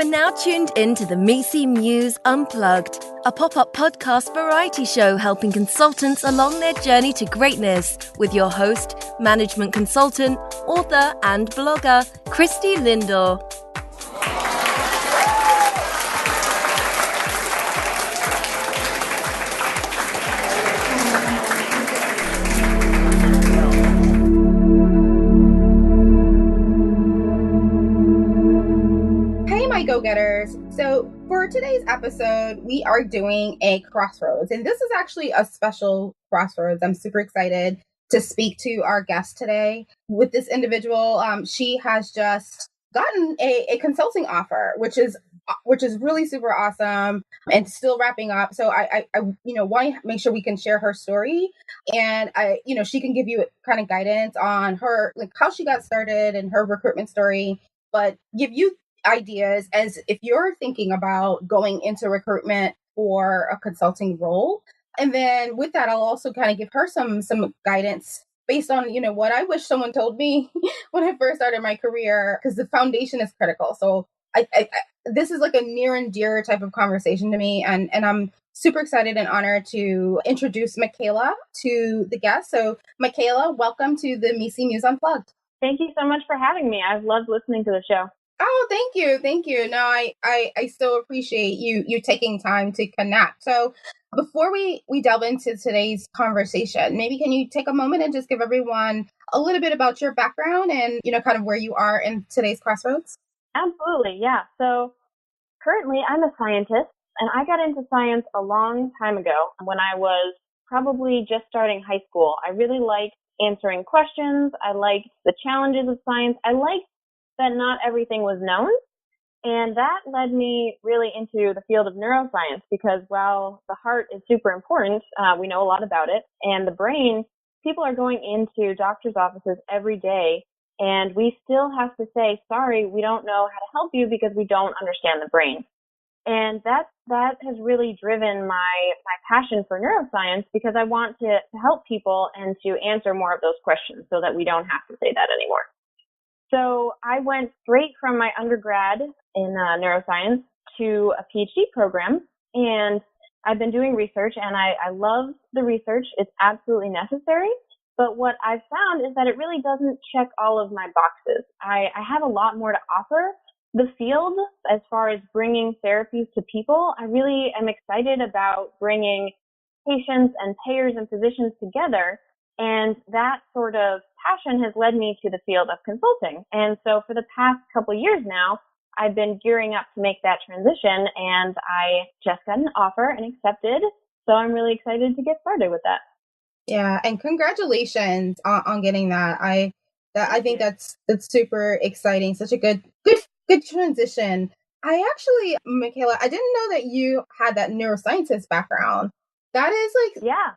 are now tuned into the Misi Muse Unplugged, a pop-up podcast variety show helping consultants along their journey to greatness with your host, management consultant, author and blogger, Christie Lindor. Go-getters. So for today's episode, we are doing a Crossroads, and this is actually a special Crossroads. I'm super excited to speak to our guest today. With this individual, she has just gotten a consulting offer, which is really super awesome and still wrapping up. So I want to make sure we can share her story, and she can give you kind of guidance on her, like how she got started and her recruitment story, but give you ideas as if you're thinking about going into recruitment for a consulting role. And then with that, I'll also kind of give her some guidance based on, what I wish someone told me when I first started my career, because the foundation is critical. So I this is like a near and dear type of conversation to me. And I'm super excited and honored to introduce Michaela to the guest. So Michaela, welcome to the Misi Muse Unplugged. Thank you so much for having me. I've loved listening to the show. Oh, thank you. No, I still appreciate you taking time to connect. So before we delve into today's conversation, maybe can you take a moment and just give everyone a little bit about your background and, kind of where you are in today's Crossroads? Absolutely, yeah. So currently I'm a scientist, and I got into science a long time ago when I was probably just starting high school. I really liked answering questions. I liked the challenges of science. I liked that not everything was known. And that led me really into the field of neuroscience, because while the heart is super important, we know a lot about it, and the brain, people are going into doctors' offices every day, and we still have to say, sorry, we don't know how to help you because we don't understand the brain. And that has really driven my passion for neuroscience, because I want to help people and to answer more of those questions so that we don't have to say that anymore. So I went straight from my undergrad in neuroscience to a PhD program, and I've been doing research, and I love the research. It's absolutely necessary. But what I've found is that it really doesn't check all of my boxes. I have a lot more to offer the field as far as bringing therapies to people. I really am excited about bringing patients and payers and physicians together. And that sort of passion has led me to the field of consulting. And so for the past couple of years now, I've been gearing up to make that transition, and I just got an offer and accepted. So I'm really excited to get started with that. Yeah, and congratulations on getting that. I think that's super exciting. Such a good transition. I actually, Michaela, I didn't know that you had that neuroscientist background. That is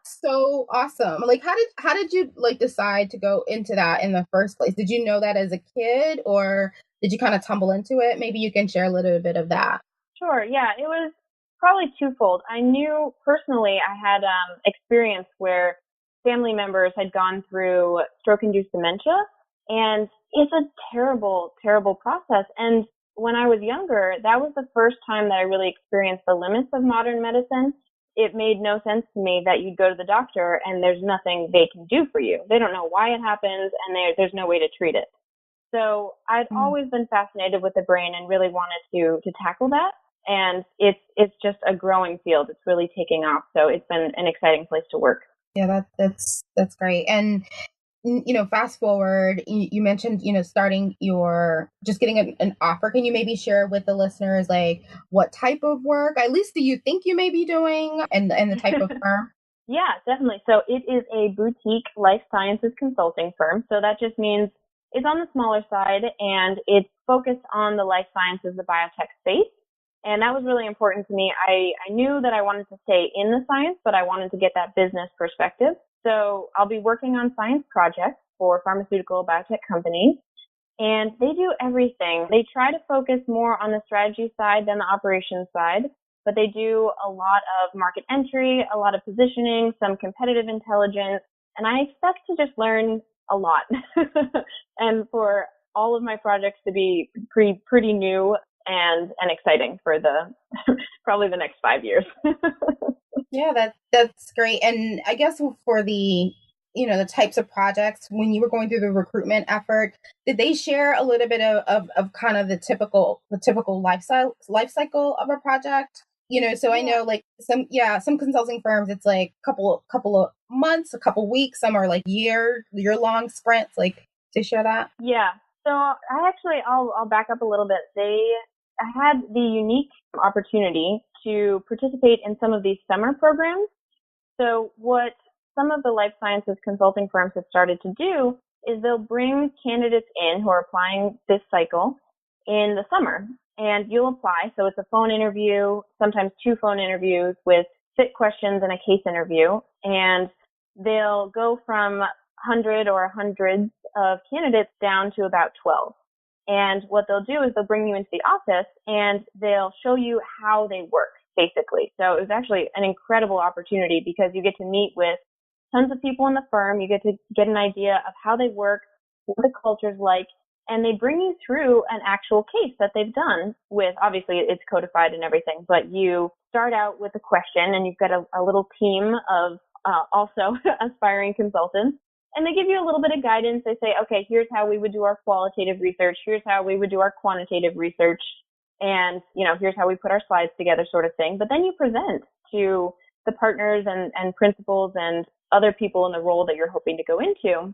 so awesome. Like, how did you decide to go into that in the first place? Did you know that as a kid, or did you kind of tumble into it? Maybe you can share a little bit of that. Sure. Yeah, it was probably twofold. I knew personally I had experience where family members had gone through stroke-induced dementia, and it's a terrible, terrible process. And when I was younger, that was the first time that I really experienced the limits of modern medicine. It made no sense to me that you'd go to the doctor and there's nothing they can do for you. They don't know why it happens, and there's no way to treat it. So I'd always been fascinated with the brain and really wanted to tackle that. And it's just a growing field. It's really taking off. So it's been an exciting place to work. Yeah, that's great. And fast forward, you mentioned, starting just getting an offer. Can you maybe share with the listeners, like, what type of work, at least, do you think you may be doing, and the type of firm? Yeah, definitely. So it is a boutique life sciences consulting firm. So that just means it's on the smaller side, and it's focused on the life sciences, the biotech space. And that was really important to me. I knew that I wanted to stay in the science, but I wanted to get that business perspective. So I'll be working on science projects for pharmaceutical biotech companies, and they do everything. They try to focus more on the strategy side than the operations side, but they do a lot of market entry, a lot of positioning, some competitive intelligence, and I expect to just learn a lot and for all of my projects to be pretty new and exciting for the probably the next 5 years. Yeah, that's great. And I guess for the the types of projects when you were going through the recruitment effort, did they share a little bit of kind of the typical life cycle of a project? So I Yeah. know like some consulting firms it's like couple of months, a couple weeks, some are like year long sprints. Like, to share that? Yeah. So I'll back up a little bit. I had the unique opportunity to participate in some of these summer programs. So what some of the life sciences consulting firms have started to do is they'll bring candidates in who are applying this cycle in the summer, and you'll apply. So it's a phone interview, sometimes 2 phone interviews with fit questions and a case interview, and they'll go from 100 or hundreds of candidates down to about 12. And what they'll do is they'll bring you into the office and they'll show you how they work, basically. So it was actually an incredible opportunity because you get to meet with tons of people in the firm. You get to get an idea of how they work, what the culture's like, and they bring you through an actual case that they've done with, obviously it's codified and everything, but you start out with a question and you've got a little team of also aspiring consultants. And they give you a little bit of guidance. They say, okay, here's how we would do our qualitative research. Here's how we would do our quantitative research. And, here's how we put our slides together, sort of thing. But then you present to the partners and principals and other people in the role that you're hoping to go into.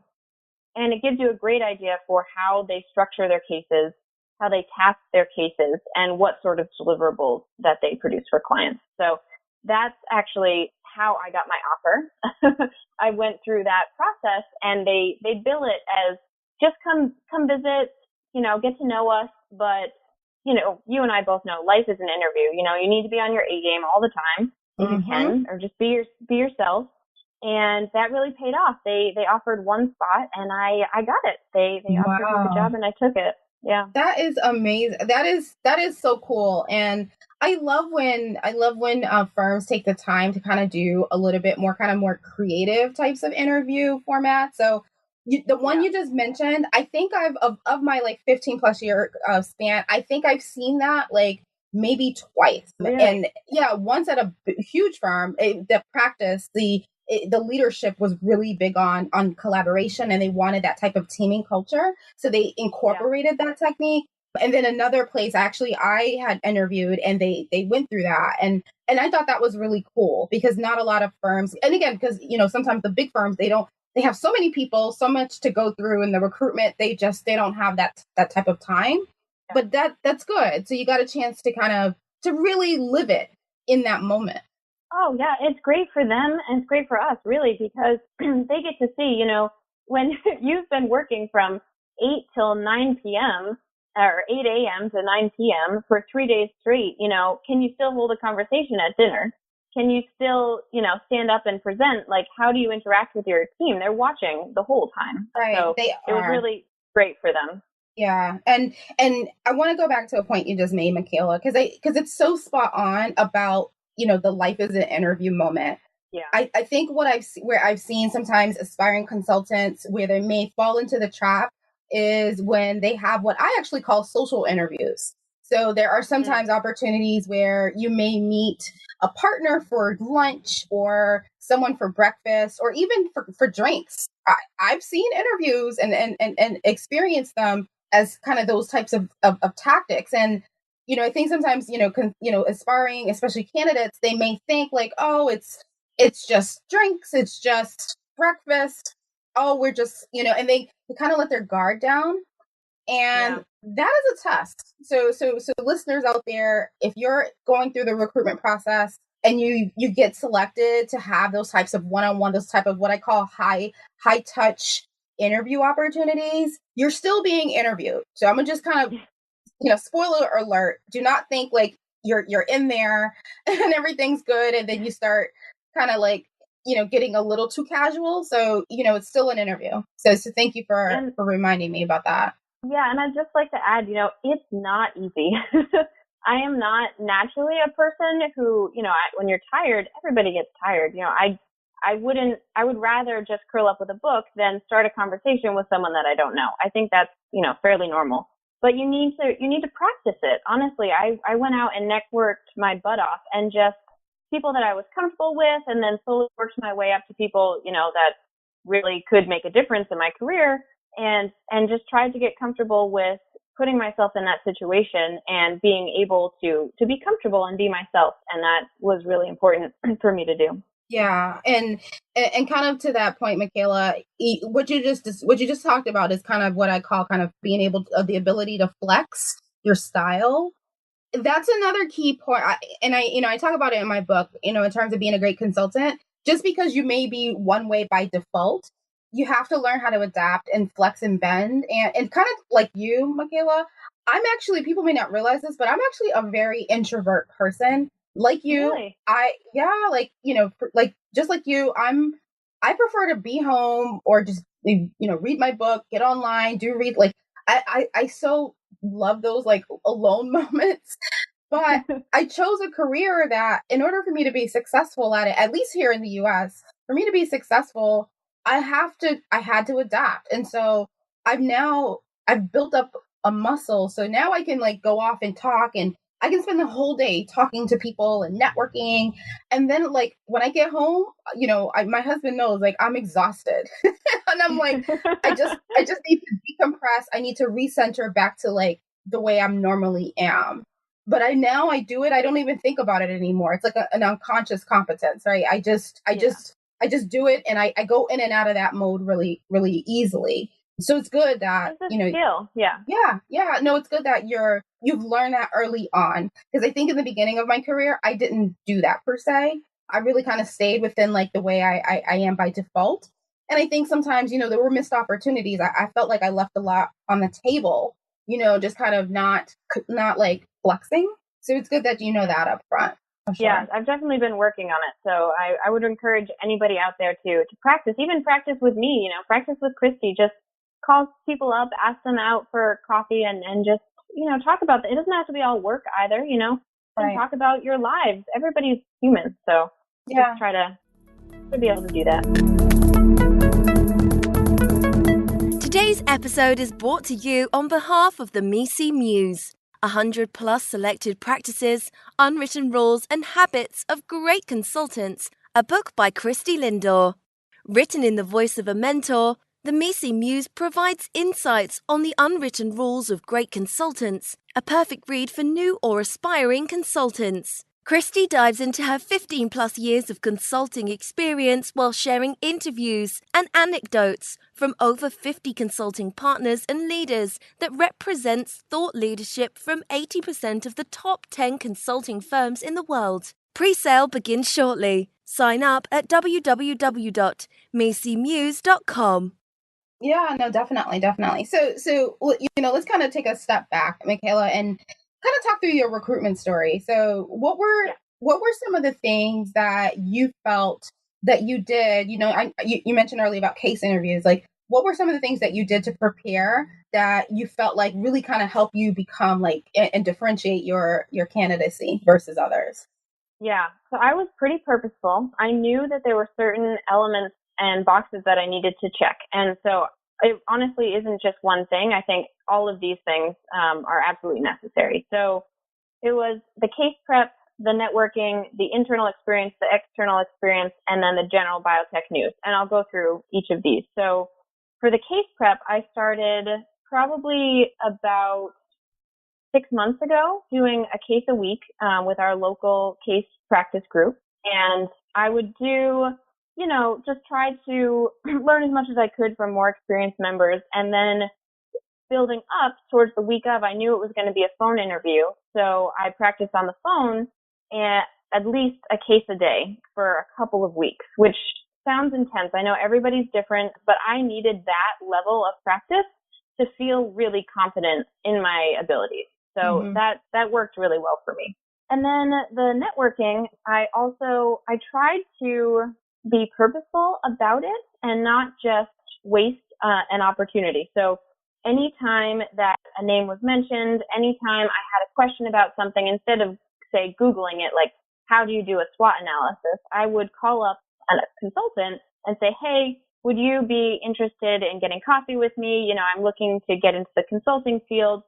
And it gives you a great idea for how they structure their cases, how they task their cases, and what sort of deliverables that they produce for clients. So that's actually how I got my offer. I went through that process, and they bill it as just come visit, get to know us. But, you and I both know life is an interview. You need to be on your A game all the time if you can, or just be yourself. And that really paid off. They offered one spot, and I got it. They offered me the job, and I took it. Yeah. That is amazing. That is so cool. And I love when firms take the time to kind of do a little bit more kind of more creative types of interview format. So the one you just mentioned, I think I've of my like 15 plus year span, I think I've seen that like maybe twice. Really? And yeah, once at a huge firm, the practice, the leadership was really big on collaboration, and they wanted that type of teaming culture. So they incorporated that technique. And then another place, actually, I had interviewed, and they went through that. And I thought that was really cool because not a lot of firms, and again, because, sometimes the big firms, they have so many people, so much to go through in the recruitment. They don't have that type of time, but that's good. So you got a chance to kind of, to really live it in that moment. Oh, yeah, it's great for them and it's great for us, really, because they get to see, when you've been working from 8 till 9 p.m. or 8 a.m. to 9 p.m. for 3 days straight, can you still hold a conversation at dinner? Can you still, stand up and present? Like, how do you interact with your team? They're watching the whole time. Right. So It was really great for them. Yeah. And I want to go back to a point you just made, Michaela, because it's so spot on about, the life is an interview moment. Yeah. I think where I've seen sometimes aspiring consultants where they may fall into the trap is when they have what I actually call social interviews. So there are sometimes opportunities where you may meet a partner for lunch or someone for breakfast or even for drinks. I've seen interviews and experienced them as kind of those types of tactics. And I think sometimes, aspiring, especially candidates, they may think like, oh, it's just drinks, it's just breakfast. Oh, we're just, and they kind of let their guard down. And that is a test. So listeners out there, if you're going through the recruitment process and you get selected to have those types of one-on-one, those type of what I call high touch interview opportunities, you're still being interviewed. So I'm gonna just kind of, spoiler alert, do not think like you're in there and everything's good and then you start kind of like, getting a little too casual. So, it's still an interview. So thank you for reminding me about that. Yeah, and I'd just like to add, it's not easy. I am not naturally a person who, when you're tired, everybody gets tired. I would rather just curl up with a book than start a conversation with someone that I don't know. I think that's, fairly normal. but you need to practice it. Honestly, I went out and networked my butt off, and just people that I was comfortable with, and then slowly worked my way up to people, that really could make a difference in my career, and just tried to get comfortable with putting myself in that situation and being able to be comfortable and be myself. And that was really important for me to do. Yeah, and kind of to that point, Michaela, what you just talked about is kind of what I call kind of being able to, the ability to flex your style. That's another key point. I talk about it in my book, in terms of being a great consultant. Just because you may be one way by default, you have to learn how to adapt and flex and bend. And kind of like you, Michaela, I'm actually, people may not realize this, but I'm actually a very introvert person. Like you, Really? like just like you, I prefer to be home or just, read my book, get online, like, I so love those like alone moments. But I chose a career that, in order for me to be successful at it, at least here in the US, for me to be successful, I had to adapt. And so I've built up a muscle. So now I can like go off and talk, and I can spend the whole day talking to people and networking. And then like when I get home, my husband knows like I'm exhausted. And I'm like, I just need to decompress. I need to recenter back to like the way I'm normally am. But I do it. I don't even think about it anymore. It's like an unconscious competence, right? I just do it, and I go in and out of that mode really, really easily. So it's good that, It's a skill. Yeah. Yeah. No, it's good that you've learned that early on. Because I think in the beginning of my career, I didn't do that per se. I really kind of stayed within like the way I am by default. And I think sometimes, there were missed opportunities. I felt like I left a lot on the table, just kind of not like flexing. So it's good that you know that up front. Sure. Yeah, I've definitely been working on it. So I would encourage anybody out there to practice, even practice with me, practice with Christie. Just call people up, ask them out for coffee, and just, talk about it. It doesn't have to be all work either, Right. Talk about your lives. Everybody's human. So just try to be able to do that. Today's episode is brought to you on behalf of the Miesi Muse. 100 plus selected practices, unwritten rules and habits of great consultants. A book by Christie Lindor. Written in the voice of a mentor, the Miesi Muse provides insights on the unwritten rules of great consultants. A perfect read for new or aspiring consultants. Christie dives into her 15 plus years of consulting experience while sharing interviews and anecdotes from over 50 consulting partners and leaders that represents thought leadership from 80% of the top 10 consulting firms in the world. Pre-sale begins shortly. Sign up at www.miecimuse.com. Yeah, no, definitely. So let's kind of take a step back, Michaela, and kind of talk through your recruitment story. So what were some of the things that you felt that you did? You mentioned earlier about case interviews. Like, what were some of the things that you did to prepare that you felt like really kind of help you become like and differentiate your candidacy versus others? Yeah, so I was pretty purposeful. I knew that there were certain elements and boxes that I needed to check. And so it honestly isn't just one thing. I think all of these things are absolutely necessary. So it was the case prep, the networking, the internal experience, the external experience, and then the general biotech news. And I'll go through each of these. So for the case prep, I started probably about 6 months ago doing a case a week with our local case practice group. And I would do, just try to learn as much as I could from more experienced members. And then building up towards the week of, I knew it was going to be a phone interview. So I practiced on the phone and at least a case a day for a couple of weeks, which sounds intense. I know everybody's different, but I needed that level of practice to feel really confident in my abilities. So that worked really well for me. And then the networking, I tried to be purposeful about it and not just waste an opportunity. So anytime that a name was mentioned, anytime I had a question about something, instead of, say, Googling it, like, how do you do a SWOT analysis, I would call up a consultant and say, hey, would you be interested in getting coffee with me? I'm looking to get into the consulting field.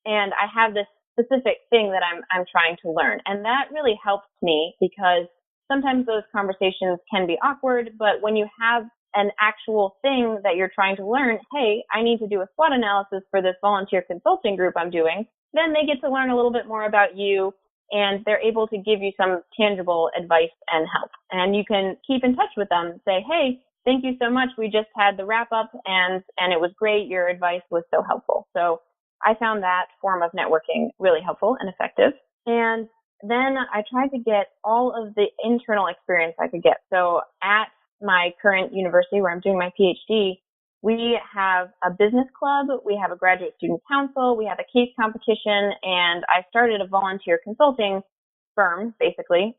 and I have this specific thing that I'm trying to learn. And that really helps me because sometimes those conversations can be awkward, but when you have an actual thing that you're trying to learn, hey, I need to do a SWOT analysis for this volunteer consulting group I'm doing, then they get to learn a little bit more about you, and they're able to give you some tangible advice and help. And you can keep in touch with them, say, hey, thank you so much. We just had the wrap up and it was great. Your advice was so helpful. So I found that form of networking really helpful and effective. And then I tried to get all of the internal experience I could get. So at my current university where I'm doing my PhD, we have a business club, we have a graduate student council, we have a case competition, and I started a volunteer consulting firm, basically,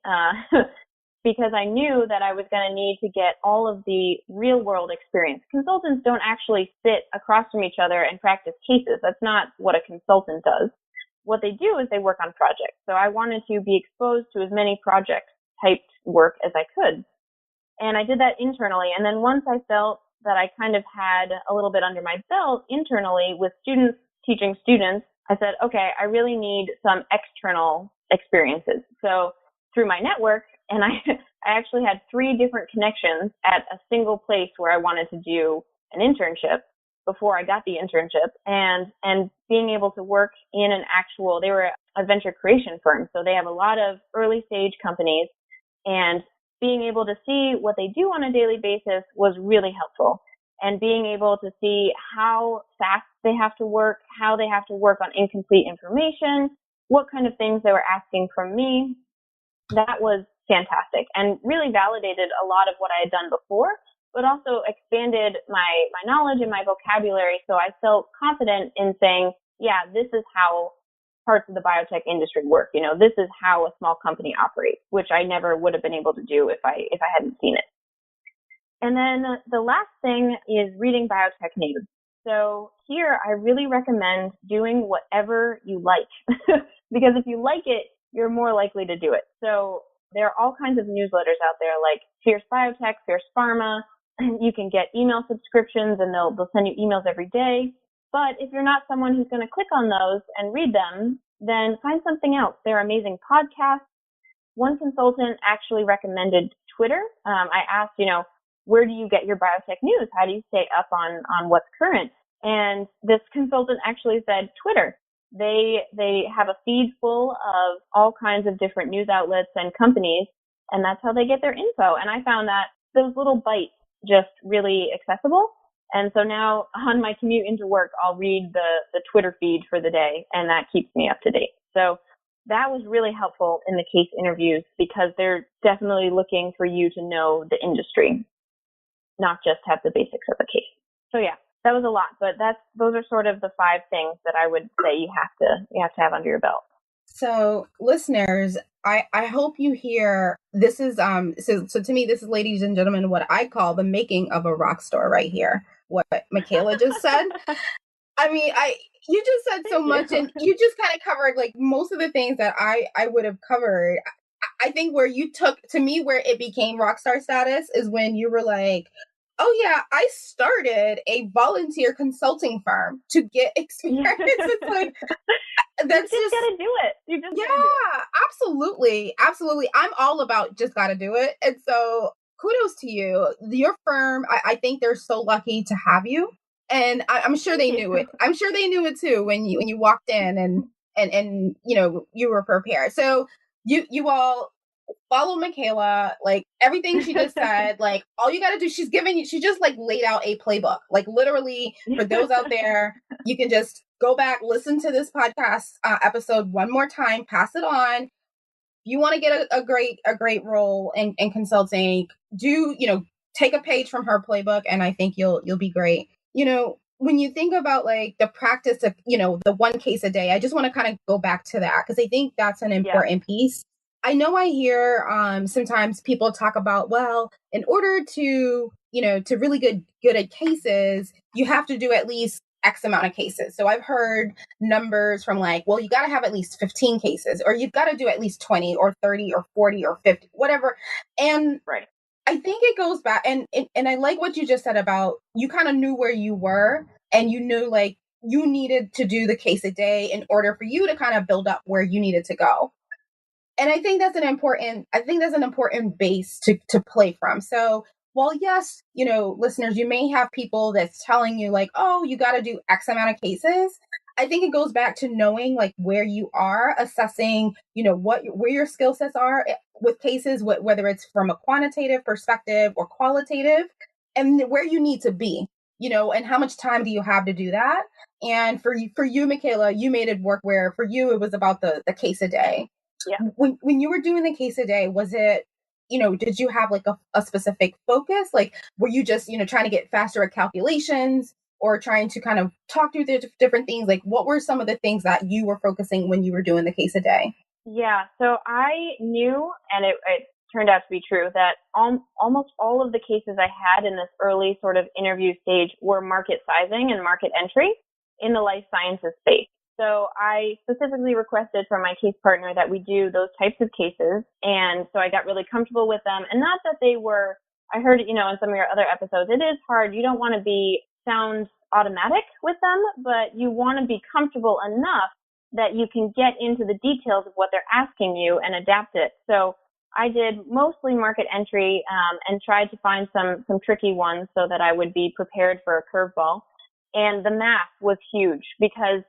because I knew that I was going to need to get all of the real world experience. Consultants don't actually sit across from each other and practice cases. That's not what a consultant does. What they do is they work on projects. So I wanted to be exposed to as many project type work as I could. And I did that internally. And then once I felt that I kind of had a little bit under my belt internally with students teaching students, I said, okay, I really need some external experiences. So through my network, and I actually had 3 different connections at a single place where I wanted to do an internship before I got the internship, and being able to work in an actual, they were a venture creation firm. So they have a lot of early stage companies, and being able to see what they do on a daily basis was really helpful. And being able to see how fast they have to work, how they have to work on incomplete information, what kind of things they were asking from me, that was fantastic and really validated a lot of what I had done before, but also expanded my knowledge and my vocabulary. So I felt confident in saying, yeah, this is how parts of the biotech industry work. You know, this is how a small company operates, which I never would have been able to do if I hadn't seen it. And then the last thing is reading biotech news. So here I really recommend doing whatever you like, because if you like it, you're more likely to do it. So there are all kinds of newsletters out there like Fierce Biotech, Fierce Pharma. You can get email subscriptions and they'll send you emails every day. But if you're not someone who's going to click on those and read them, then find something else. There are amazing podcasts. One consultant actually recommended Twitter. I asked, where do you get your biotech news? How do you stay up on what's current? And this consultant actually said Twitter. They have a feed full of all kinds of different news outlets and companies, and that's how they get their info. And I found that those little bites just really accessible. And so now on my commute into work, I'll read the Twitter feed for the day, and that keeps me up to date. So that was really helpful in the case interviews because they're definitely looking for you to know the industry, not just have the basics of the case. So yeah, that was a lot, but those are sort of the 5 things that I would say you have to have under your belt. So listeners, I hope you hear, this is, so to me, this is, ladies and gentlemen, what I call the making of a rock star right here. What Michaela just said. I mean, you just said so much, and you just kind of covered like most of the things that I would have covered. I think where you took, to me, where it became rock star status is when you were like, oh yeah, I started a volunteer consulting firm to get experience. It's like, that's you just gotta do it. You just gotta do it. Absolutely. I'm all about just gotta do it. And so kudos to you. Your firm, I think they're so lucky to have you. And I'm sure they knew it. I'm sure they knew it too when you walked in and you were prepared. So you all follow Michaela, like everything she just said, like all you got to do, she just like laid out a playbook. Like literally for those out there, you can just go back, listen to this podcast episode one more time, pass it on. If you want to get a great role in consulting, take a page from her playbook, and I think you'll be great. When you think about like the practice of, the one case a day, I just want to kind of go back to that because I think that's an important piece. I know I hear sometimes people talk about, well, in order to really good at cases, you have to do at least X amount of cases. So I've heard numbers from like, well, you got to have at least 15 cases, or you've got to do at least 20 or 30 or 40 or 50, whatever. And right. I think it goes back, and I like what you just said about you kind of knew where you were, and you knew like you needed to do the case a day in order for you to kind of build up where you needed to go. And I think that's an important base to play from. So while yes, listeners, you may have people that's telling you like, oh, you got to do X amount of cases. I think it goes back to knowing like where you are, assessing, where your skill sets are with cases, whether it's from a quantitative perspective or qualitative, and where you need to be, and how much time do you have to do that. And for you, Michaela, you made it work where for you it was about the case a day. Yeah. When you were doing the case a day, was it, did you have like a specific focus? Like, were you just, trying to get faster at calculations or trying to kind of talk through the different things? Like, what were some of the things that you were focusing when you were doing the case a day? Yeah. So I knew, and it turned out to be true, that almost all of the cases I had in this early sort of interview stage were market sizing and market entry in the life sciences space. So I specifically requested from my case partner that we do those types of cases. And so I got really comfortable with them. And not that they were, I heard, in some of your other episodes, it is hard. You don't want to sound automatic with them, but you want to be comfortable enough that you can get into the details of what they're asking you and adapt it. So I did mostly market entry and tried to find some tricky ones so that I would be prepared for a curveball. And the math was huge because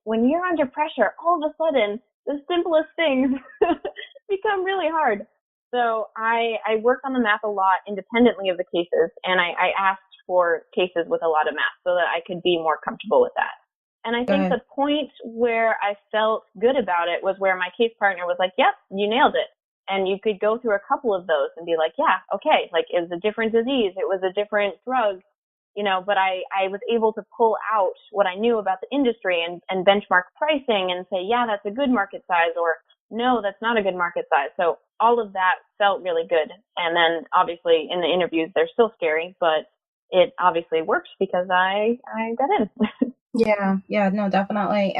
when you're under pressure, all of a sudden, the simplest things become really hard. So I worked on the math a lot independently of the cases, and I asked for cases with a lot of math so that I could be more comfortable with that. And I think the point where I felt good about it was where my case partner was like, yep, you nailed it. And you could go through a couple of those and be like, yeah, okay, like it was a different disease, it was a different drug, but I was able to pull out what I knew about the industry and benchmark pricing and say, yeah, that's a good market size, or no, that's not a good market size. So all of that felt really good. And then obviously in the interviews, they're still scary, but it obviously works because I got in. Yeah, no, definitely.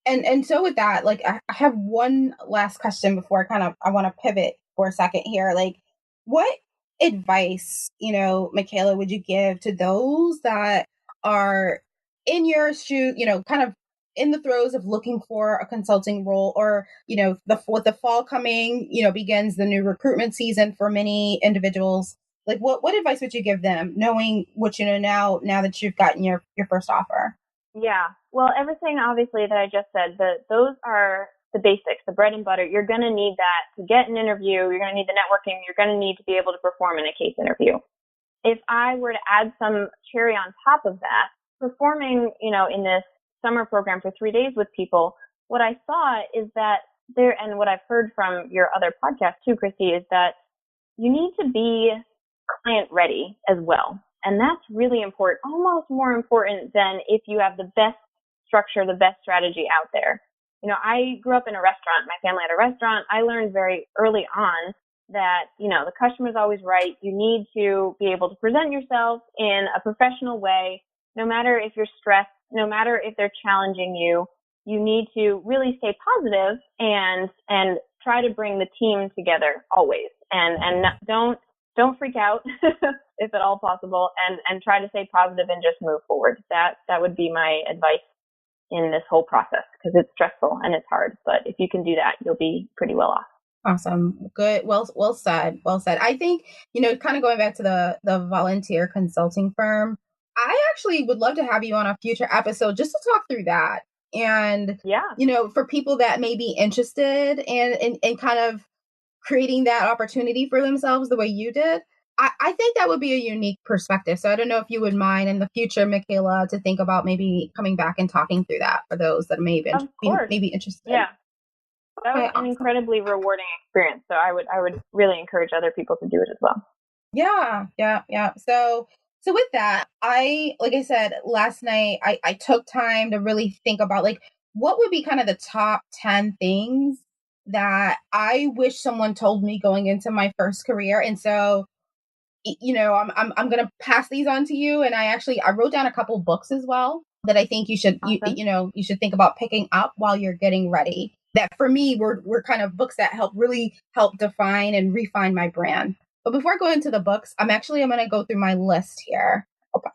And so with that, like I have one last question before I want to pivot for a second here. Like, what advice, Michaela, would you give to those that are in your shoe, kind of in the throes of looking for a consulting role, or, with the fall coming, begins the new recruitment season for many individuals. Like what advice would you give them knowing what you know now that you've gotten your first offer? Yeah. Well, everything obviously that I just said, those are the basics, the bread and butter. You're going to need that to get an interview. You're going to need the networking. You're going to need to be able to perform in a case interview. If I were to add some cherry on top of that, performing, in this summer program for 3 days with people, what I saw is that and what I've heard from your other podcast too, Christie, is that you need to be client ready as well. And that's really important, almost more important than if you have the best structure, the best strategy out there. I grew up in a restaurant. My family had a restaurant. I learned very early on that, the customer's always right. You need to be able to present yourself in a professional way, no matter if you're stressed, no matter if they're challenging you. You need to really stay positive and try to bring the team together always. And don't freak out if at all possible, and try to stay positive and just move forward. That would be my advice in this whole process, because it's stressful and it's hard. But if you can do that, you'll be pretty well off. Awesome. Good. Well said. Well said. I think, kind of going back to the volunteer consulting firm, I actually would love to have you on a future episode just to talk through that. And, for people that may be interested in kind of creating that opportunity for themselves the way you did, I think that would be a unique perspective. So I don't know if you would mind in the future, Michaela, to think about maybe coming back and talking through that for those that may be interested. Yeah. That was an awesome. Incredibly rewarding experience. So I would really encourage other people to do it as well. Yeah. So with that, like I said, last night, I took time to really think about like, what would be kind of the top 10 things that I wish someone told me going into my first career. And so, I'm going to pass these on to you. And I wrote down a couple books as well that I think you should, awesome. you should think about picking up while you're getting ready. That for me, were kind of books that really help define and refine my brand. But before I go into the books, I'm going to go through my list here.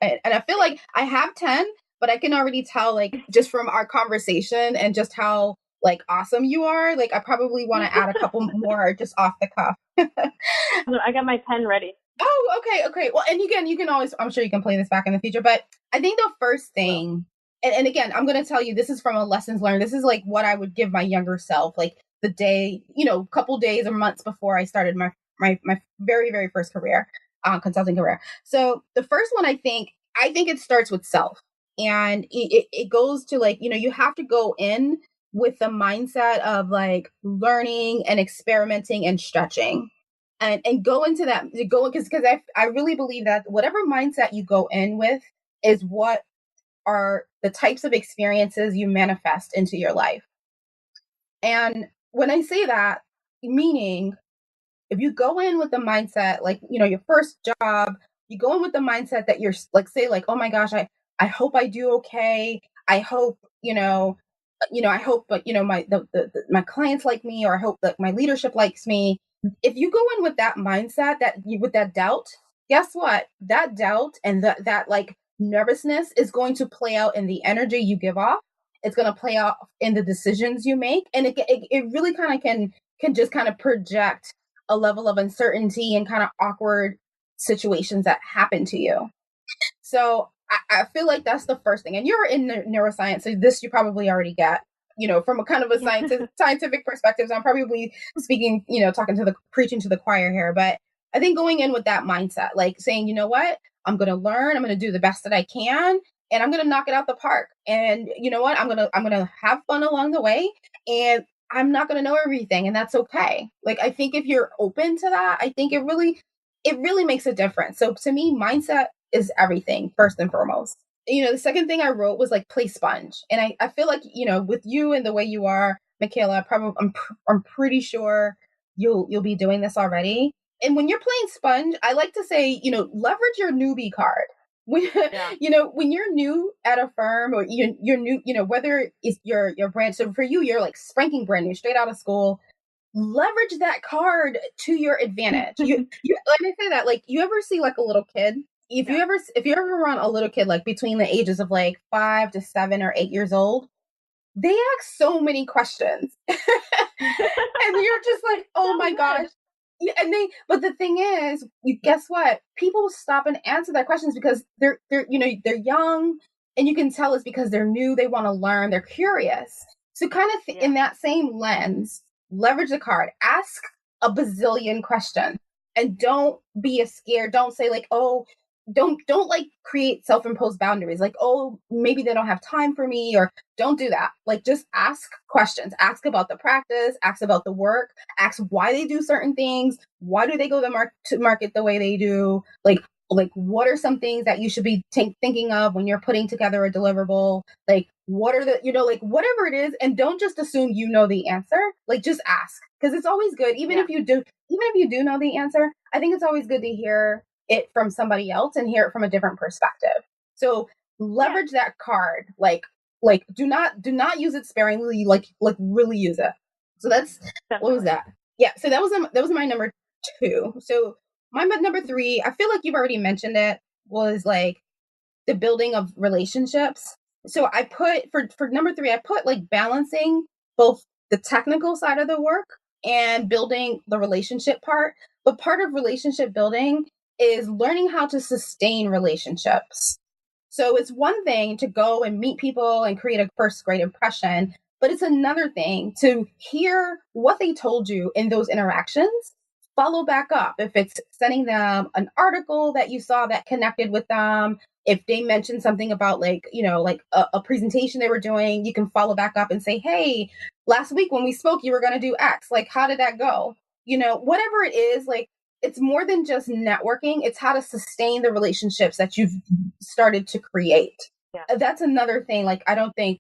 And I feel like I have 10, but I can already tell, like, just from our conversation and just how like awesome you are. Like, I probably want to add a couple more just off the cuff. I got my pen ready. Oh, okay. Well, and again, you can always, I'm sure you can play this back in the future, but I think the first thing, and again, I'm going to tell you, this is from a lessons learned. This is like what I would give my younger self, like the day, couple days or months before I started my very, very first career, consulting career. So the first one, I think it starts with self, and it goes to like, you have to go in with the mindset of like learning and experimenting and stretching. And go into that, because I really believe that whatever mindset you go in with is what are the types of experiences you manifest into your life. And when I say that, meaning if you go in with the mindset, like, your first job, you go in with the mindset that you're like, say like, oh my gosh, I hope I do okay. I hope, I hope, but my clients like me, or I hope that my leadership likes me. If you go in with that mindset, with that doubt, guess what? That doubt and that like nervousness is going to play out in the energy you give off. It's going to play out in the decisions you make, and it really kind of can just kind of project a level of uncertainty and kind of awkward situations that happen to you. So I feel like that's the first thing. And you're in neuroscience, so this you probably already get, from a kind of a scientific perspective. So I'm probably speaking, preaching to the choir here. But I think going in with that mindset, like saying, you know what, I'm going to learn, I'm going to do the best that I can, and I'm going to knock it out the park. And you know what, I'm going to have fun along the way. And I'm not going to know everything, and that's okay. Like, I think if you're open to that, I think it really makes a difference. So to me, mindset is everything, first and foremost. The second thing I wrote was like play sponge. And I feel like, with you and the way you are, Michaela, I'm pretty sure you'll be doing this already. And when you're playing sponge, I like to say, leverage your newbie card. When, when you're new at a firm, or you're new, whether it's your brand. So for you, you're like spanking brand new, straight out of school. Leverage that card to your advantage. You like I say that, like, you ever see like a little kid? If you ever around a little kid, like between the ages of like 5 to 7 or 8 years old, they ask so many questions. And you're just like, oh my gosh. Yeah, but the thing is, guess what? People stop and answer their questions because they're young, and you can tell it's because they're new. They want to learn. They're curious. So kind of in that same lens, leverage the card. Ask a bazillion questions, and don't be scared. Don't say like, oh, don't like create self-imposed boundaries. Like, oh, maybe they don't have time for me, or don't do that. Like, just ask questions. Ask about the practice, ask about the work, ask why they do certain things. Why do they go to market the way they do? Like what are some things that you should be thinking of when you're putting together a deliverable? Like, what are the, like whatever it is, and don't just assume you know the answer. Like, just ask, because it's always good. Even if you do know the answer, I think it's always good to hear it from somebody else and hear it from a different perspective. So leverage that card. Like do not use it sparingly. Like really use it. So that's definitely. What was that? Yeah. So that was my number 2. So my number 3, I feel like you've already mentioned it, was like the building of relationships. So I put for number 3, I put like balancing both the technical side of the work and building the relationship part. But part of relationship building is learning how to sustain relationships. So it's one thing to go and meet people and create a first great impression, but it's another thing to hear what they told you in those interactions, follow back up. If it's sending them an article that you saw that connected with them, if they mentioned something about like a presentation they were doing, you can follow back up and say, hey, last week when we spoke, you were going to do X. Like, how did that go? Whatever it is, like, it's more than just networking. It's how to sustain the relationships that you've started to create. Yeah. That's another thing. Like, I don't think,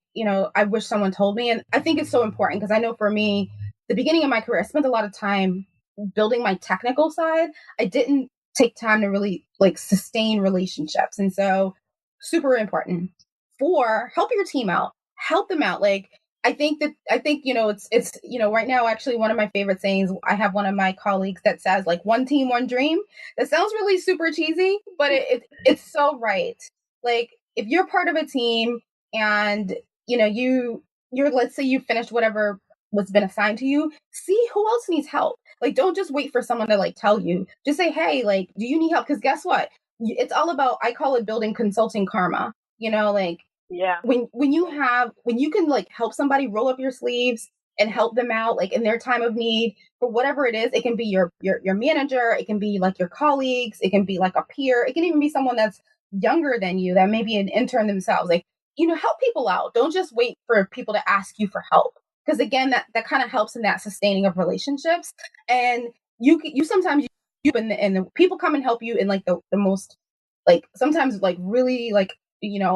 I wish someone told me. And I think it's so important because I know for me, the beginning of my career, I spent a lot of time building my technical side. I didn't take time to really like sustain relationships. And so super important. 4, help your team out. Help them out. Like, I think it's right now, actually, one of my favorite sayings, I have one of my colleagues that says like, one team, one dream. That sounds really super cheesy, but it's so right. Like, if you're part of a team and, you're, let's say you finished whatever was been assigned to you, see who else needs help. Like, don't just wait for someone to like tell you. Just say, hey, like, do you need help? Because guess what? It's all about, I call it building consulting karma. Like, Yeah. when you can like help somebody, roll up your sleeves and help them out, like in their time of need, for whatever it is. It can be your manager, it can be like your colleagues, it can be like a peer, it can even be someone that's younger than you, that may be an intern themselves. Like, help people out. Don't just wait for people to ask you for help, because again, that kind of helps in that sustaining of relationships. And you sometimes and the people come and help you in like the most, like, sometimes like really like,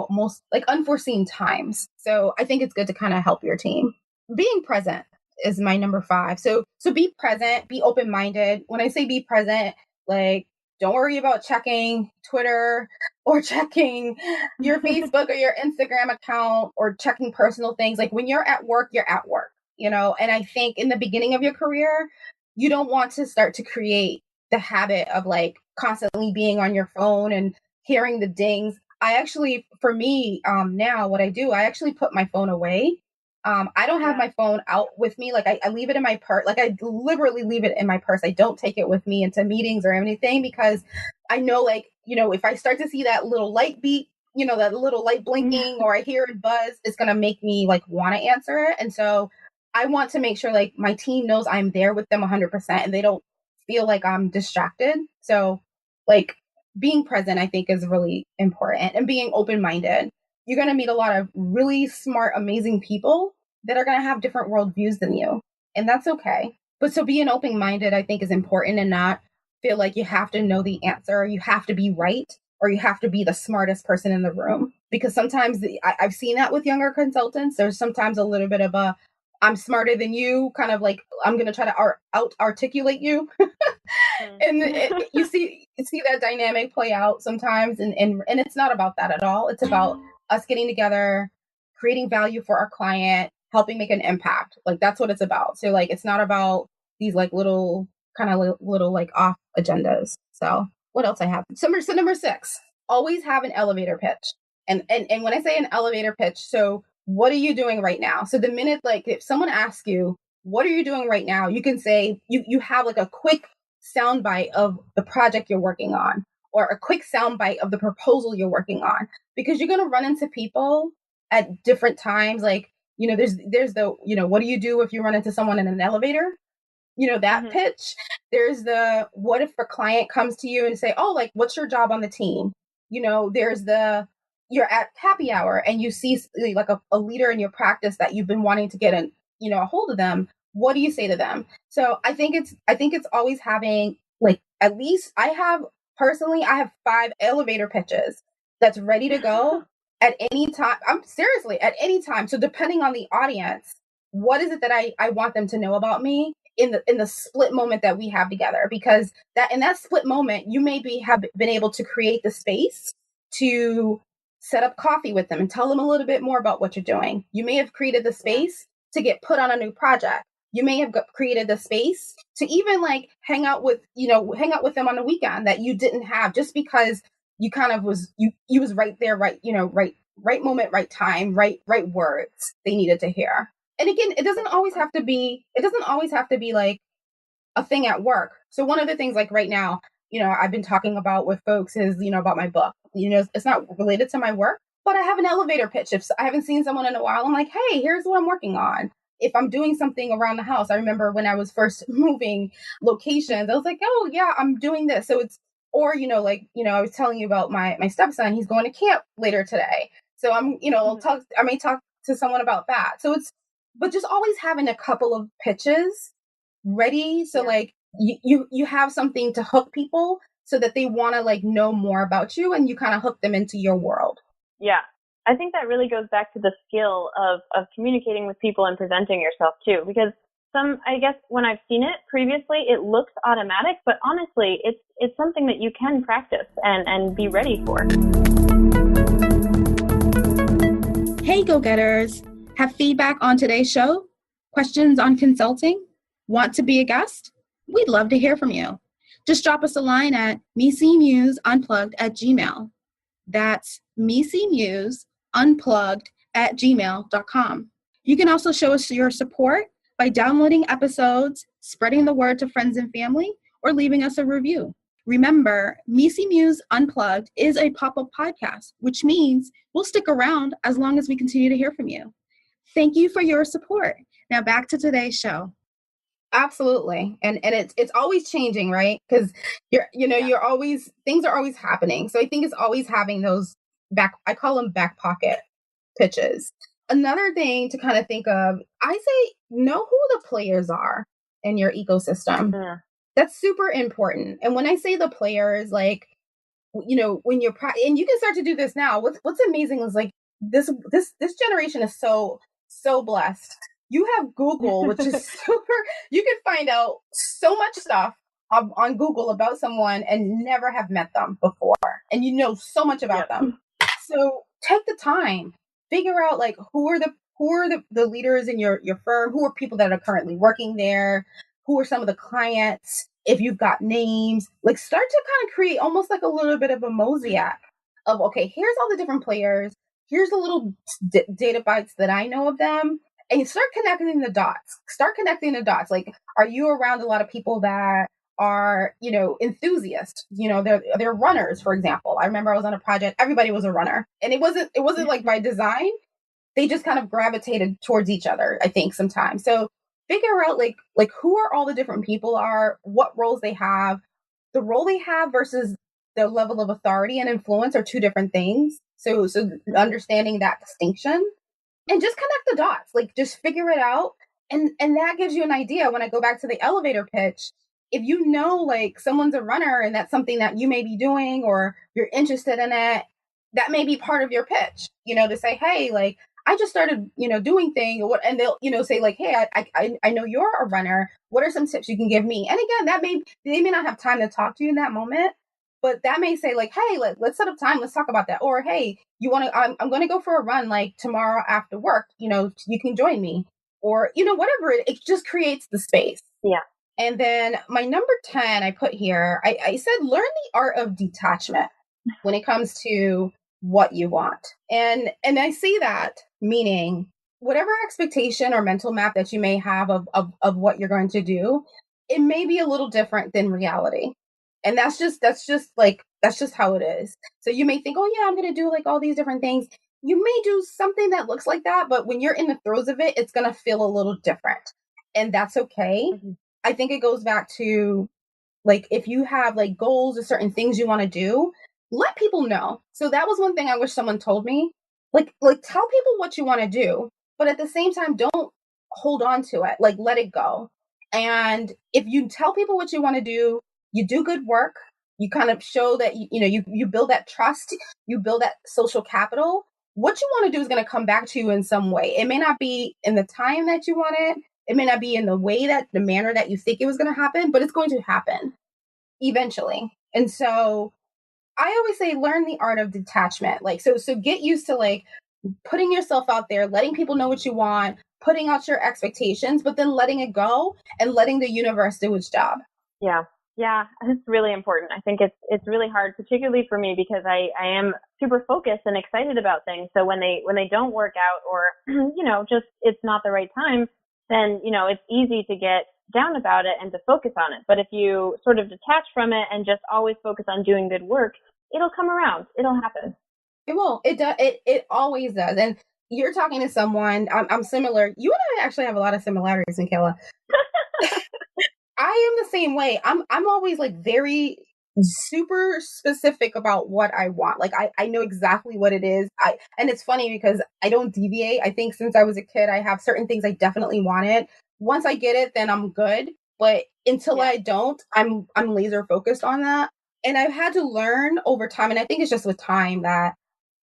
most like unforeseen times. So I think it's good to kind of help your team. Being present is my number 5. So be present, be open-minded. When I say be present, like, don't worry about checking Twitter or checking your Facebook or your Instagram account or checking personal things. Like, when you're at work, you're at work, and I think in the beginning of your career, you don't want to start to create the habit of like constantly being on your phone and hearing the dings. I actually, for me, now what I do, I actually put my phone away. I don't have my phone out with me. Like, I leave it in my purse. Like, I deliberately leave it in my purse. I don't take it with me into meetings or anything, because I know, like, if I start to see that little light beep, that little light blinking, or I hear it buzz, it's going to make me like want to answer it. And so I want to make sure like my team knows I'm there with them 100% and they don't feel like I'm distracted. So like, being present, I think, is really important, and being open-minded. You're going to meet a lot of really smart, amazing people that are going to have different worldviews than you. And that's okay. But so being open-minded, I think, is important, and not feel like you have to know the answer, or you have to be right, or you have to be the smartest person in the room. Because sometimes I've seen that with younger consultants. There's sometimes a little bit of a, I'm smarter than you, kind of like, I'm going to try to out-articulate you. And you see that dynamic play out sometimes, and it's not about that at all. It's about us getting together, creating value for our client, helping make an impact. Like, that's what it's about. So like, it's not about these like little like off agendas. So what else I have? So number 6, always have an elevator pitch. And when I say an elevator pitch, so what are you doing right now? So the minute, like, if someone asks you, what are you doing right now? You can say, you have like a quick soundbite of the project you're working on, or a quick soundbite of the proposal you're working on, because you're going to run into people at different times. Like, there's the, what do you do if you run into someone in an elevator? That pitch. There's the, what if a client comes to you and say, oh, like, what's your job on the team? There's the, you're at happy hour and you see like a leader in your practice that you've been wanting to get a hold of them. What do you say to them? So I think it's always having, like, at least I have 5 elevator pitches that's ready to go at any time. I'm seriously, at any time. So depending on the audience, what is it that I want them to know about me in the split moment that we have together? Because that, in that split moment, you have been able to create the space to set up coffee with them and tell them a little bit more about what you're doing. You may have created the space to get put on a new project. You may have created the space to even like hang out with them on the weekend that you didn't have, just because you kind of you was right there, right moment, right time, right words they needed to hear. And again, it doesn't always have to be like a thing at work. So one of the things, like right now, I've been talking about with folks is, about my book. It's not related to my work, but I have an elevator pitch. If I haven't seen someone in a while, I'm like, hey, here's what I'm working on. If I'm doing something around the house, I remember when I was first moving locations, I was like, oh yeah, I'm doing this. So it's, or, I was telling you about my stepson, he's going to camp later today. So I'm, I may talk to someone about that. So but just always having a couple of pitches ready. So like you have something to hook people so that they want to like know more about you, and you kind of hook them into your world. Yeah. I think that really goes back to the skill of communicating with people and presenting yourself too, because I guess when I've seen it previously, it looks automatic, but honestly, it's something that you can practice and be ready for. Hey, go-getters. Have feedback on today's show? Questions on consulting? Want to be a guest? We'd love to hear from you. Just drop us a line at mecmuseunplugged@gmail.com. That's mcmuseunplugged@gmail.com. You can also show us your support by downloading episodes, spreading the word to friends and family, or leaving us a review. Remember, Misi Muse Unplugged is a pop-up podcast, which means we'll stick around as long as we continue to hear from you. Thank you for your support. Now back to today's show. Absolutely. And it's always changing, right? Because you're always, things are always happening. So I think it's always having those I call them back pocket pitches. Another thing to kind of think of, I say know who the players are in your ecosystem. Yeah. That's super important. And when I say the players, like, when you're and you can start to do this now. What's amazing is like this generation is so blessed. You have Google, which is super. You can find out so much stuff on Google about someone and never have met them before, and you know so much about them. So take the time, figure out like who are the leaders in your firm, who are people that are currently working there, who are some of the clients. If you've got names, like start to kind of create almost like a little bit of a mosaic of, okay, here's all the different players. Here's the little data bites that I know of them. And you start connecting the dots. Like, are you around a lot of people that are, enthusiasts? They're runners, for example. I remember I was on a project, everybody was a runner. And it wasn't like by design. They just kind of gravitated towards each other, I think, sometimes. So figure out like who are all the different people are, what roles they have. The role they have versus their level of authority and influence are two different things. So understanding that distinction and just connect the dots, like just figure it out. And that gives you an idea. When I go back to the elevator pitch, if you know like someone's a runner and that's something that you may be doing or you're interested in it, that may be part of your pitch, to say, hey, like, I just started, doing things, and they'll, say like, hey, I know you're a runner. What are some tips you can give me? And again, they may not have time to talk to you in that moment, but that may say like, hey, let's set up time. Let's talk about that. Or, hey, I'm going to go for a run like tomorrow after work. You can join me, or, whatever. It just creates the space. Yeah. And then my number 10, I put here, I said, learn the art of detachment when it comes to what you want. And I see that meaning whatever expectation or mental map that you may have of what you're going to do, it may be a little different than reality. And that's just how it is. So you may think, oh yeah, I'm going to do like all these different things. You may do something that looks like that, but when you're in the throes of it, it's going to feel a little different. And that's okay. Mm-hmm. I think it goes back to like, if you have like goals or certain things you want to do, let people know. So that was one thing I wish someone told me. Like tell people what you want to do, but at the same time, don't hold on to it. Like, let it go. And if you tell people what you want to do, you do good work. You kind of show that, you build that trust, you build that social capital. What you want to do is going to come back to you in some way. It may not be in the time that you want it. It may not be in the manner that you think it was going to happen, but it's going to happen eventually. And so I always say, learn the art of detachment. Like, so get used to like putting yourself out there, letting people know what you want, putting out your expectations, but then letting it go and letting the universe do its job. Yeah. Yeah, it's really important. I think it's really hard, particularly for me, because I am super focused and excited about things. So when they don't work out or, just it's not the right time, then, it's easy to get down about it and to focus on it. But if you sort of detach from it and just always focus on doing good work, it'll come around. It'll happen. It will. It does. It always does. And you're talking to someone, I'm similar. You and I actually have a lot of similarities, Michaela. I am the same way. I'm always like very super specific about what I want. Like I know exactly what it is. And it's funny because I don't deviate. I think since I was a kid, I have certain things I definitely wanted. Once I get it, then I'm good. But until I don't, I'm laser focused on that. And I've had to learn over time, and I think it's just with time that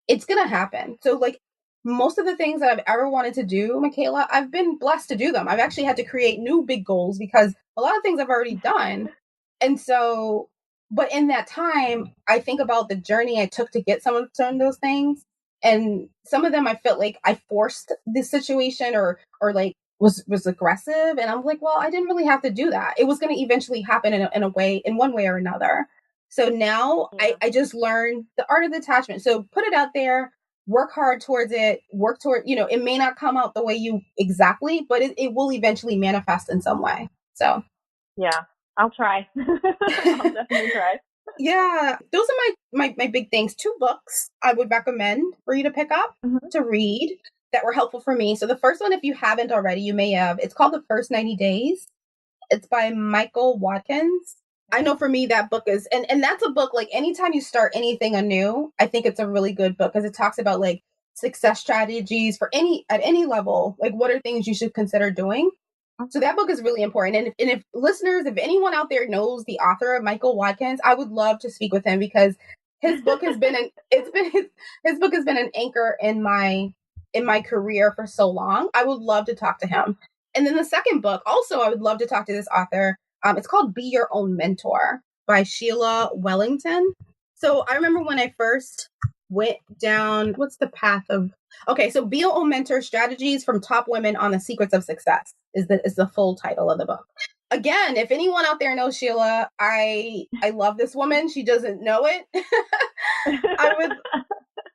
it's gonna happen. So like most of the things that I've ever wanted to do, Michaela, I've been blessed to do them. I've actually had to create new big goals because a lot of things I've already done. And so, but in that time, I think about the journey I took to get some of those things. And some of them I felt like I forced this situation or like was aggressive. And I'm like, well, I didn't really have to do that. It was going to eventually happen in one way or another. So now I just learned the art of detachment. So put it out there, work hard towards it, work toward, it may not come out the way you exactly, but it will eventually manifest in some way. So yeah, I'll try. I'll definitely try. Yeah, those are my big things. 2 books I would recommend for you to pick up to read that were helpful for me. So the first one, if you haven't already, you may have. It's called The First 90 Days. It's by Michael Watkins. I know for me that book is, and that's a book, like anytime you start anything anew, I think it's a really good book because it talks about like success strategies for at any level, like what are things you should consider doing. So that book is really important. And if listeners, if anyone out there knows the author of Michael Watkins, I would love to speak with him because his book has been his book has been an anchor in my career for so long. I would love to talk to him. And then the second book, also, I would love to talk to this author. It's called Be Your Own Mentor by Sheila Wellington. So I remember when I first went down, what's the path of, okay, so Be Your Own Mentor, Strategies from Top Women on the Secrets of Success is the full title of the book. Again, if anyone out there knows Sheila, I love this woman. She doesn't know it.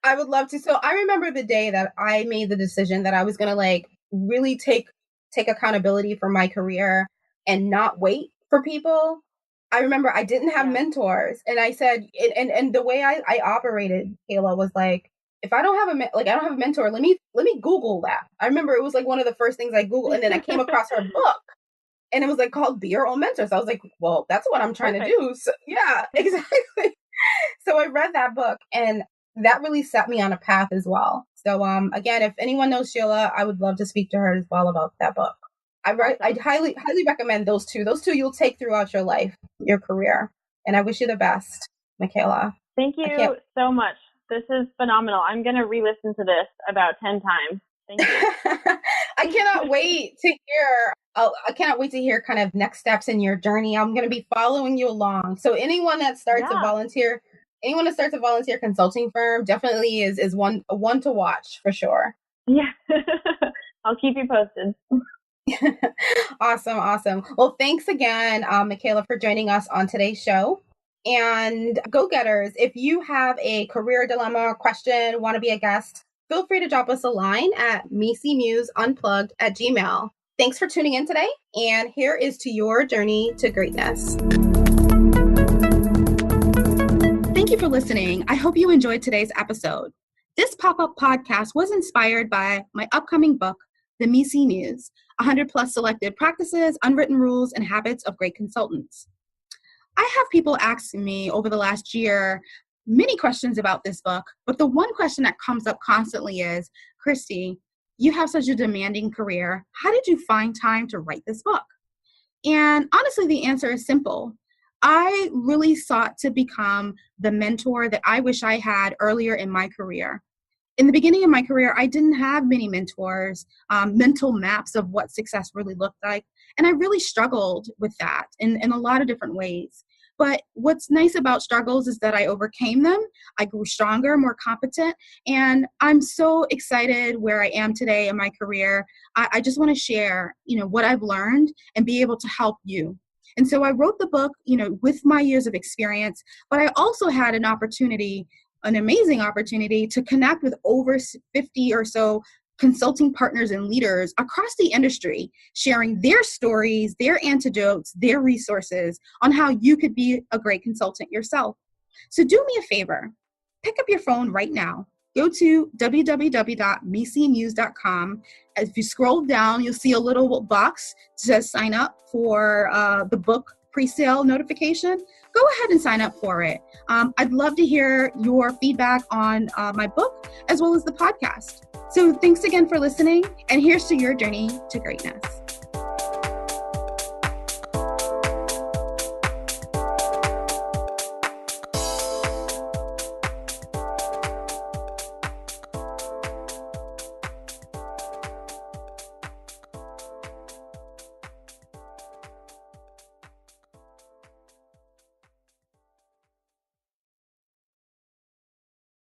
I would love to. So I remember the day that I made the decision that I was going to like really take accountability for my career and not wait for people. I remember I didn't have mentors, and I said, and the way I operated, Kayla, was like, if I don't have I don't have a mentor, let me Google that. I remember it was like one of the first things I Googled, and then I came across her book, and it was like called Be Your Own Mentor. So I was like, well, that's what I'm trying to do. So, yeah, exactly. So I read that book, and that really set me on a path as well. So again, if anyone knows Sheila, I would love to speak to her as well about that book. I'd highly recommend those two. Those two you'll take throughout your life, your career. And I wish you the best, Michaela. Thank you so much. This is phenomenal. I'm going to re-listen to this about 10 times. Thank you. I cannot wait to hear. I cannot wait to hear kind of next steps in your journey. I'm going to be following you along. So anyone that starts a volunteer consulting firm definitely is one to watch for sure. Yeah. I'll keep you posted. Awesome. Well, thanks again, Michaela, for joining us on today's show. And go-getters, if you have a career dilemma or question, want to be a guest, feel free to drop us a line at mcmuseunplugged@gmail.com. Thanks for tuning in today. And here is to your journey to greatness. Thank you for listening. I hope you enjoyed today's episode. This pop-up podcast was inspired by my upcoming book, The MECE Muse, 100 plus selected practices, unwritten rules, and habits of great consultants. I have people asking me over the last year many questions about this book, but the one question that comes up constantly is, Christie, you have such a demanding career. How did you find time to write this book? And honestly, the answer is simple. I really sought to become the mentor that I wish I had earlier in my career. In the beginning of my career, I didn't have many mentors, mental maps of what success really looked like. And I really struggled with that in a lot of different ways. But what's nice about struggles is that I overcame them. I grew stronger, more competent, and I'm so excited where I am today in my career. I just want to share, what I've learned and be able to help you. And so I wrote the book, with my years of experience, but I also had an amazing opportunity to connect with over 50 or so consulting partners and leaders across the industry, sharing their stories, their antidotes, their resources on how you could be a great consultant yourself. So do me a favor, pick up your phone right now. Go to www.mecemuse.com. If you scroll down, you'll see a little box that says sign up for the book pre-sale notification. Go ahead and sign up for it. I'd love to hear your feedback on my book as well as the podcast. So thanks again for listening, and here's to your journey to greatness.